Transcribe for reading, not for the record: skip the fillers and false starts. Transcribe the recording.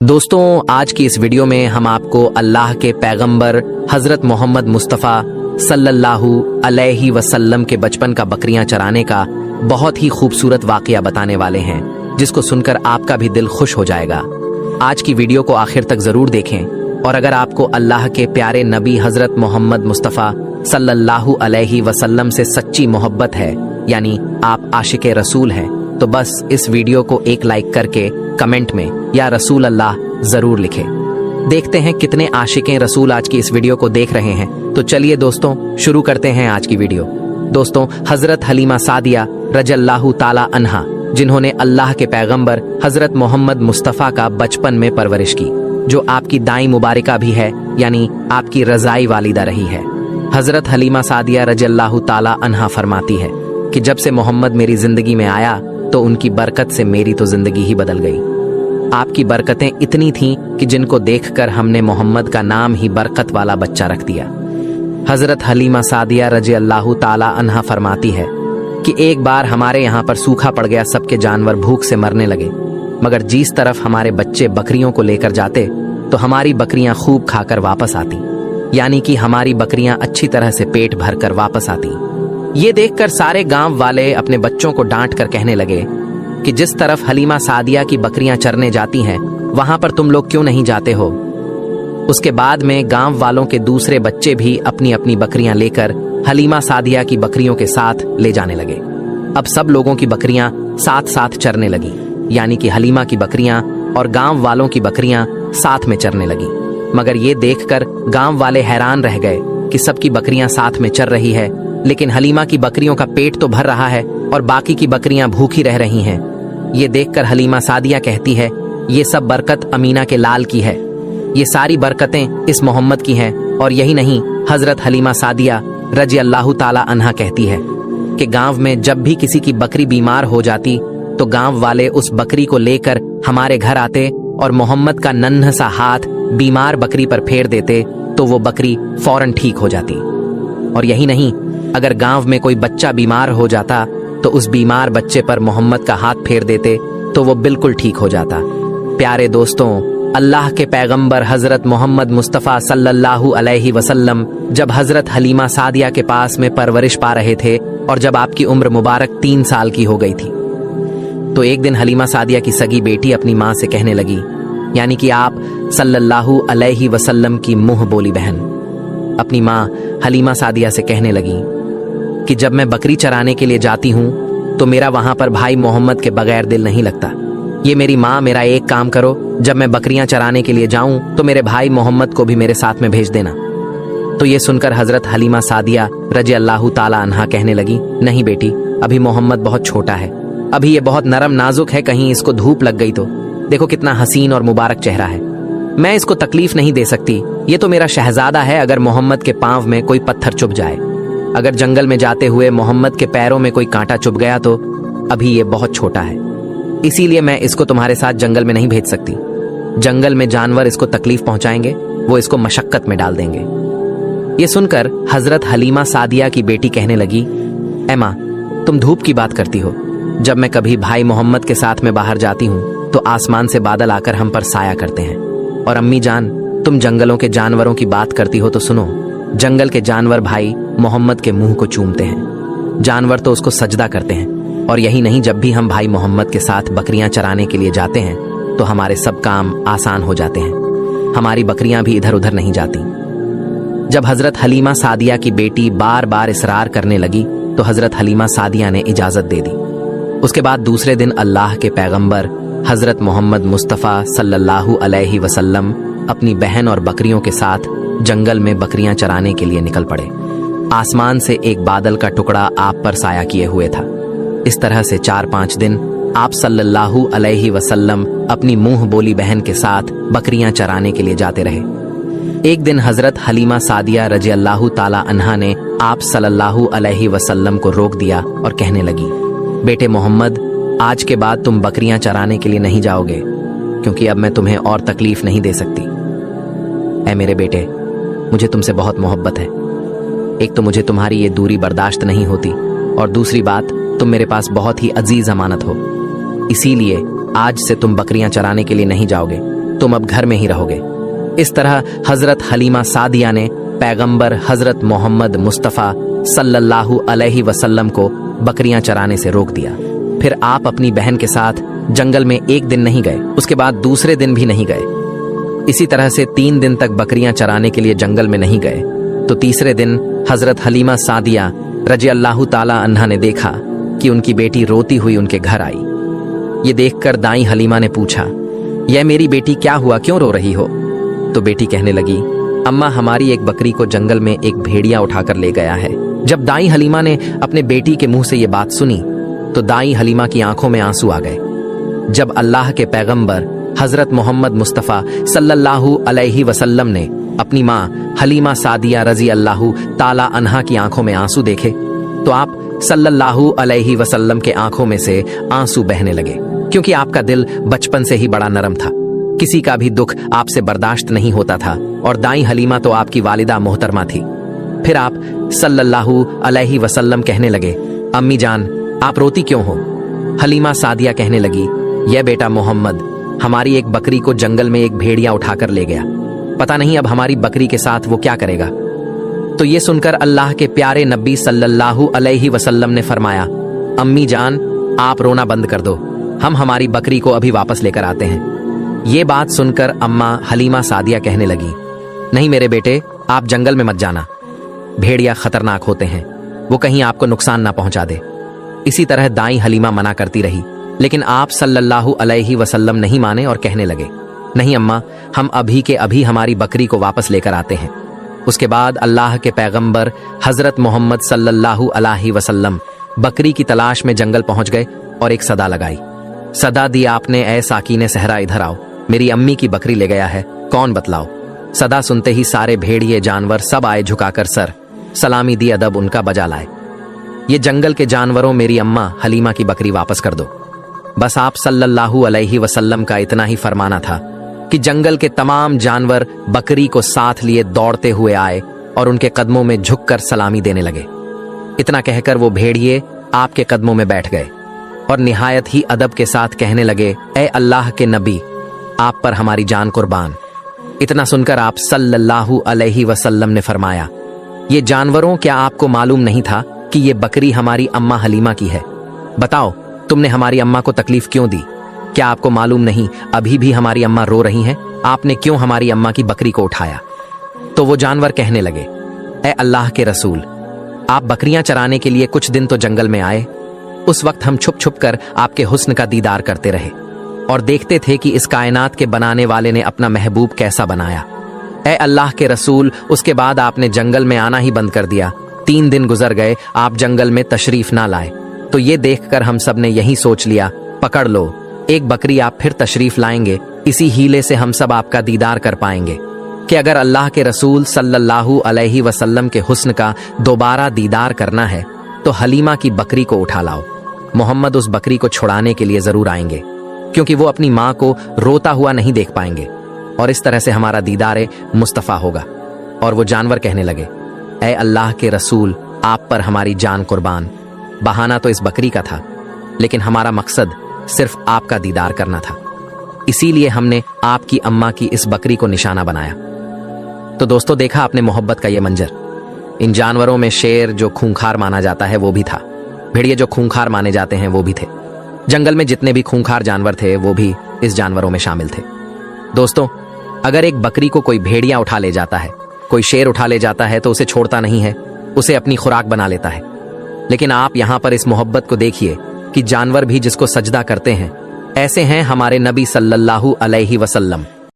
दोस्तों आज की इस वीडियो में हम आपको अल्लाह के पैगंबर हजरत मोहम्मद मुस्तफ़ा सल्लल्लाहु अलैहि वसल्लम के बचपन का बकरियां चराने का बहुत ही खूबसूरत वाकया बताने वाले हैं, जिसको सुनकर आपका भी दिल खुश हो जाएगा। आज की वीडियो को आखिर तक जरूर देखें और अगर आपको अल्लाह के प्यारे नबी हजरत मोहम्मद मुस्तफ़ा सल्लल्लाहु अलैहि वसल्लम से सच्ची मोहब्बत है, यानी आप आशिक़े रसूल हैं, तो बस इस वीडियो को एक लाइक करके कमेंट में या रसूल अल्लाह जरूर लिखें। देखते हैं कितने आशिक़े रसूल आज की इस वीडियो को देख रहे हैं। तो चलिए दोस्तों शुरू करते हैं आज की वीडियो। दोस्तों हजरत हलीमा सादिया रज़ियल्लाहु ताला अन्हा, जिन्होंने अल्लाह के पैगंबर हजरत मोहम्मद मुस्तफ़ा का बचपन में परवरिश की, जो आपकी दाई मुबारका भी है, यानी आपकी रज़ाई वालिदा रही है। हजरत हलीमा सादिया रज़ियल्लाहु ताला अन्हा फरमाती है कि जब से मोहम्मद मेरी जिंदगी में आया तो उनकी बरकत से मेरी तो जिंदगी ही बदल गई। आपकी बरकतें इतनी थीं कि जिनको देखकर हमने मोहम्मद का नाम ही बरकत वाला बच्चा रख दिया। हजरत हलीमा सादिया रज़ियल्लाहु ताला अन्हा फरमाती है कि एक बार हमारे यहाँ पर सूखा पड़ गया, सबके जानवर भूख से मरने लगे, मगर जिस तरफ हमारे बच्चे बकरियों को लेकर जाते तो हमारी बकरियां खूब खाकर वापस आती, यानी कि हमारी बकरियां अच्छी तरह से पेट भर कर वापस आती। ये देखकर सारे गांव वाले अपने बच्चों को डांट कर कहने लगे कि जिस तरफ हलीमा सादिया की बकरियां चरने जाती हैं वहां पर तुम लोग क्यों नहीं जाते हो। उसके बाद में गांव वालों के दूसरे बच्चे भी अपनी अपनी बकरियां लेकर हलीमा सादिया की बकरियों के साथ ले जाने लगे। अब सब लोगों की बकरियां साथ साथ चरने लगी, यानी कि हलीमा की बकरियां और गांव वालों की बकरियां साथ में चरने लगी। मगर ये देखकर गांव वाले हैरान रह गए कि सबकी बकरियां साथ में चर रही है, लेकिन हलीमा की बकरियों का पेट तो भर रहा है और बाकी की बकरियां भूखी रह रही हैं। ये देखकर हलीमा सादिया कहती है, ये सब बरकत अमीना के लाल की है, ये सारी बरकतें इस मोहम्मद की हैं। और यही नहीं, हजरत हलीमा सादिया रज़ियल्लाहु ताला अन्हा कहती है कि गांव में जब भी किसी की बकरी बीमार हो जाती तो गांव वाले उस बकरी को लेकर हमारे घर आते और मोहम्मद का नन्हा सा हाथ बीमार बकरी पर फेर देते तो वो बकरी फौरन ठीक हो जाती। और यही नहीं, अगर गांव में कोई बच्चा बीमार हो जाता तो उस बीमार बच्चे पर मोहम्मद का हाथ फेर देते तो वो बिल्कुल ठीक हो जाता। प्यारे दोस्तों, अल्लाह के पैगंबर हजरत मोहम्मद मुस्तफ़ा सल्लल्लाहु अलैहि वसल्लम जब हजरत हलीमा सादिया के पास में परवरिश पा रहे थे और जब आपकी उम्र मुबारक 3 साल की हो गई थी, तो एक दिन हलीमा सादिया की सगी बेटी अपनी माँ से कहने लगी, यानी कि आप सल्लल्लाहु अलैहि वसल्लम की मुंह बोली बहन अपनी माँ हलीमा सादिया से कहने लगी कि जब मैं बकरी चराने के लिए जाती हूँ तो मेरा वहां पर भाई मोहम्मद के बगैर दिल नहीं लगता। ये मेरी माँ, मेरा एक काम करो, जब मैं बकरियां चराने के लिए जाऊं तो मेरे भाई मोहम्मद को भी मेरे साथ में भेज देना। तो ये सुनकर हजरत हलीमा सादिया रज़ियल्लाहु ताला अन्हा कहने लगी, नहीं बेटी, अभी मोहम्मद बहुत छोटा है, अभी ये बहुत नरम नाजुक है, कहीं इसको धूप लग गई तो देखो कितना हसीन और मुबारक चेहरा है, मैं इसको तकलीफ नहीं दे सकती, ये तो मेरा शहजादा है। अगर मोहम्मद के पांव में कोई पत्थर चुभ जाए, अगर जंगल में जाते हुए मोहम्मद के पैरों में कोई कांटा चुभ गया तो अभी ये बहुत छोटा है, इसीलिए मैं इसको तुम्हारे साथ जंगल में नहीं भेज सकती। जंगल में जानवर इसको तकलीफ पहुंचाएंगे, वो इसको मशक्कत में डाल देंगे। ये सुनकर हजरत हलीमा सादिया की बेटी कहने लगी, ऐ माँ, तुम धूप की बात करती हो, जब मैं कभी भाई मोहम्मद के साथ में बाहर जाती हूँ तो आसमान से बादल आकर हम पर साया करते हैं। और अम्मी जान, तुम जंगलों के जानवरों की बात करती हो तो सुनो, जंगल के जानवर भाई मोहम्मद के मुंह को चूमते हैं, जानवर तो उसको सजदा करते हैं। और यही नहीं, जब भी हम भाई मोहम्मद के साथ बकरियां चराने के लिए जाते हैं तो हमारे सब काम आसान हो जाते हैं, हमारी बकरियां भी इधर उधर नहीं जाती। जब हजरत हलीमा सादिया की बेटी बार बार इसरार करने लगी तो हजरत हलीमा सादिया ने इजाजत दे दी। उसके बाद दूसरे दिन अल्लाह के पैगंबर हजरत मोहम्मद मुस्तफ़ा सल्लल्लाहु अलैहि वसल्लम अपनी बहन और बकरियों के साथ जंगल में बकरियां चराने के लिए निकल पड़े। आसमान से एक बादल का टुकड़ा आप पर साया किए हुए था। इस तरह से 4-5 दिन आप सल्लल्लाहु अलैहि वसल्लम अपनी मुंह बोली बहन के साथ बकरियां चराने के लिए जाते रहे। एक दिन हजरत हलीमा सादिया रज़ियल्लाहु ताला अन्हा ने आप सल्लल्लाहु अलैहि वसल्लम को रोक दिया और कहने लगी, बेटे मोहम्मद, आज के बाद तुम बकरियां चराने के लिए नहीं जाओगे, क्योंकि अब मैं तुम्हें और तकलीफ नहीं दे सकती। ऐ मेरे बेटे, मुझे तुमसे बहुत मोहब्बत है, एक तो मुझे तुम्हारी ये दूरी बर्दाश्त नहीं होती और दूसरी बात, तुम मेरे पास बहुत ही अजीज अमानत हो, इसीलिए आज से तुम बकरियां चराने के लिए नहीं जाओगे। तुम अब घर में ही रहोगे। इस तरह हजरत हलीमा सादिया ने पैगंबर हजरत मोहम्मद मुस्तफ़ा सल्लल्लाहु अलैहि वसल्लम को बकरियां चराने से रोक दिया। फिर आप अपनी बहन के साथ जंगल में एक दिन नहीं गए, उसके बाद दूसरे दिन भी नहीं गए। इसी तरह से 3 दिन तक बकरियां चराने के लिए जंगल में नहीं गए। तो तीसरे दिन हजरत हलीमा सादिया रजी अल्लाह ताला अन्हा ने देखा कि उनकी बेटी रोती हुई उनके घर आई। ये देखकर दाई हलीमा ने पूछा, यह मेरी बेटी क्या हुआ, क्यों रो रही हो? तो बेटी कहने लगी, अम्मा हमारी एक बकरी को जंगल में एक भेड़िया उठाकर ले गया है। जब दाई हलीमा ने अपने बेटी के मुंह से ये बात सुनी तो दाई हलीमा की आंखों में आंसू आ गए। जब अल्लाह के पैगंबर हजरत मोहम्मद मुस्तफ़ा सल्लल्लाहु अलैहि वसल्लम ने अपनी माँ हलीमा सादिया रजी अल्लाह ताला अन्हा की आंखों में आंसू देखे तो आप सल्लल्लाहु अलैहि वसल्लम के आंखों में से आंसू बहने लगे, क्योंकि आपका दिल बचपन से ही बड़ा नरम था। किसी का भी दुख आपसे बर्दाश्त नहीं होता था और दाई हलीमा तो आपकी वालिदा मोहतरमा थी। फिर आप सल्लल्लाहु अलैहि वसल्लम कहने लगे, अम्मी जान आप रोती क्यों हो? हलीमा सादिया कहने लगी, यह बेटा मोहम्मद हमारी एक बकरी को जंगल में एक भेड़िया उठाकर ले गया, पता नहीं अब हमारी बकरी के साथ वो क्या करेगा। तो ये सुनकर अल्लाह के प्यारे नबी सल्लल्लाहु अलैहि वसल्लम ने फरमाया, अम्मी जान आप रोना बंद कर दो, हम हमारी बकरी को अभी वापस लेकर आते हैं। ये बात सुनकर अम्मा हलीमा सादिया कहने लगी, नहीं मेरे बेटे आप जंगल में मत जाना, भेड़िया खतरनाक होते हैं, वो कहीं आपको नुकसान ना पहुंचा दे। इसी तरह दाई हलीमा मना करती रही, लेकिन आप सल्लल्लाहु अलैहि वसल्लम नहीं माने और कहने लगे, नहीं अम्मा हम अभी के अभी हमारी बकरी को वापस लेकर आते हैं। उसके बाद अल्लाह के पैगंबर हजरत मोहम्मद सल्लल्लाहु अलैहि वसल्लम बकरी की तलाश में जंगल पहुंच गए और एक सदा लगाई। सदा दी आपने, ऐ साकीने सहरा इधर आओ, मेरी अम्मी की बकरी ले गया है, कौन बतलाओ। सदा सुनते ही सारे भेड़िए जानवर सब आए झुकाकर सर सलामी दी अदब उनका बजा लाए। ये जंगल के जानवरों मेरी अम्मा हलीमा की बकरी वापस कर दो। बस आप सल्लल्लाहु अलैहि वसल्लम का इतना ही फरमाना था कि जंगल के तमाम जानवर बकरी को साथ लिए दौड़ते हुए आए और उनके कदमों में झुककर सलामी देने लगे। इतना कहकर वो भेड़िए आपके कदमों में बैठ गए और निहायत ही अदब के साथ कहने लगे, ए अल्लाह के नबी आप पर हमारी जान कुर्बान। इतना सुनकर आप सल्लल्लाहु अलैहि वसल्लम ने फरमाया, ये जानवरों क्या आपको मालूम नहीं था कि ये बकरी हमारी अम्मा हलीमा की है? बताओ तुमने हमारी अम्मा को तकलीफ क्यों दी? क्या आपको मालूम नहीं अभी भी हमारी अम्मा रो रही हैं? आपने क्यों हमारी अम्मा की बकरी को उठाया? तो वो जानवर कहने लगे, ए अल्लाह के रसूल आप बकरियां चराने के लिए कुछ दिन तो जंगल में आए, उस वक्त हम छुप छुप कर आपके हुस्न का दीदार करते रहे और देखते थे कि इस कायनात के बनाने वाले ने अपना महबूब कैसा बनाया। ए अल्लाह के रसूल उसके बाद आपने जंगल में आना ही बंद कर दिया। 3 दिन गुजर गए आप जंगल में तशरीफ ना लाए, तो ये देखकर हम सब ने यही सोच लिया, पकड़ लो एक बकरी आप फिर तशरीफ लाएंगे, इसी हीले से हम सब आपका दीदार कर पाएंगे कि अगर अल्लाह के रसूल सल्लल्लाहु अलैहि वसल्लम के हुस्न का दोबारा दीदार करना है तो हलीमा की बकरी को उठा लाओ। मोहम्मद उस बकरी को छुड़ाने के लिए जरूर आएंगे, क्योंकि वो अपनी माँ को रोता हुआ नहीं देख पाएंगे और इस तरह से हमारा दीदार मुस्तफ़ा होगा। और वो जानवर कहने लगे, ऐ अल्लाह के रसूल आप पर हमारी जान कुर्बान। बहाना तो इस बकरी का था, लेकिन हमारा मकसद सिर्फ आपका दीदार करना था, इसीलिए हमने आपकी अम्मा की इस बकरी को निशाना बनाया। तो दोस्तों देखा आपने मोहब्बत का ये मंजर। इन जानवरों में शेर जो खूंखार माना जाता है वो भी था, भेड़िए जो खूंखार माने जाते हैं वो भी थे। जंगल में जितने भी खूंखार जानवर थे वो भी इस जानवरों में शामिल थे। दोस्तों अगर एक बकरी को कोई भेड़िया उठा ले जाता है, कोई शेर उठा ले जाता है तो उसे छोड़ता नहीं है, उसे अपनी खुराक बना लेता है। लेकिन आप यहाँ पर इस मोहब्बत को देखिए कि जानवर भी जिसको सजदा करते हैं, ऐसे हैं हमारे नबी सल्लल्लाहु अलैहि वसल्लम।